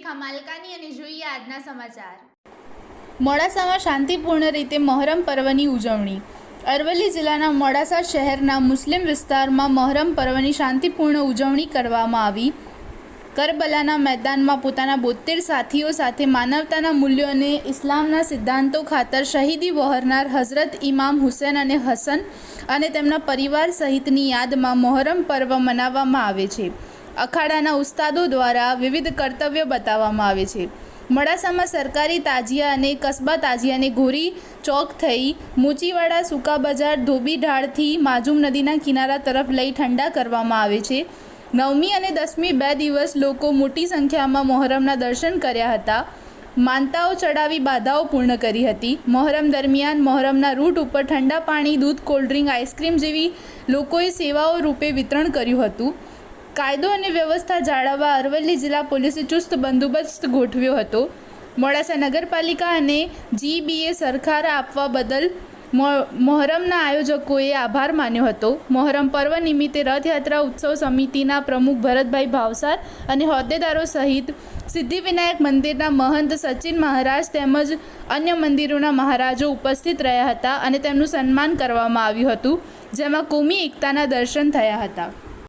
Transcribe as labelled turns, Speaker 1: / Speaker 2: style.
Speaker 1: રેખા માલકાની અને જોઈએ આજના સમાચાર।
Speaker 2: મોડાસામાં શાંતિપૂર્ણ રીતે મહોરમ પર્વની ઉજવણી। અરવલ્લી જિલ્લાના મોડાસા શહેરના મુસ્લિમ વિસ્તારમાં મહોરમ પર્વની શાંતિપૂર્ણ ઉજવણી કરવામાં આવી। કરબલાના મેદાનમાં પોતાના 72 સાથીઓ સાથે માનવતાના મૂલ્યો અને ઇસ્લામના સિદ્ધાંતો ખાતર શહીદી વહોરનાર હઝરત ઇમામ હુસૈન અને હસન અને તેમના પરિવાર સહિતની યાદમાં મહોરમ પર્વ મનાવવામાં આવે છે। અખાડાના ઉસ્તાદો દ્વારા વિવિધ કર્તવ્યો બતાવવામાં આવે છે। મોડાસામાં સરકારી તાજિયા અને કસ્બા તાજિયાને ઘોરી ચોક થઈ મૂચીવાડા સૂકા બજાર ધોબી ઢાળથી માજુમ નદીના કિનારા તરફ લઈ ઠંડા કરવામાં આવે છે। 9મી અને 10મી 2 દિવસ લોકો મોટી સંખ્યામાં મહોરમના દર્શન કર્યા હતા। માનતાઓ ચડાવી બાધાઓ પૂર્ણ કરી હતી। મહોરમ દરમિયાન મહોરમના રૂટ ઉપર ઠંડા પાણી, દૂધ, કોલ્ડ્રિંક, આઈસ્ક્રીમ જેવી લોકોએ સેવાઓ રૂપે વિતરણ કર્યું હતું। કાયદો અને વ્યવસ્થા જાળવવા અરવલ્લી જિલ્લા પોલીસે ચુસ્ત બંદોબસ્ત ગોઠવ્યો હતો। મોડાસા નગરપાલિકા અને જીબીએ સરકાર આપવા બદલ મહોરમના આયોજકોએ આભાર માન્યો હતો। મહોરમ પર્વ નિમિત્તે રથયાત્રા ઉત્સવ સમિતિના પ્રમુખ ભરતભાઈ ભાવસાર અને હોદ્દેદારો સહિત સિદ્ધિવિનાયક મંદિરના મહંત સચિન મહારાજ તેમજ અન્ય મંદિરોના મહારાજો ઉપસ્થિત રહ્યા હતા અને તેમનું સન્માન કરવામાં આવ્યું હતું, જેમાં કોમી એકતાના દર્શન થયા હતા।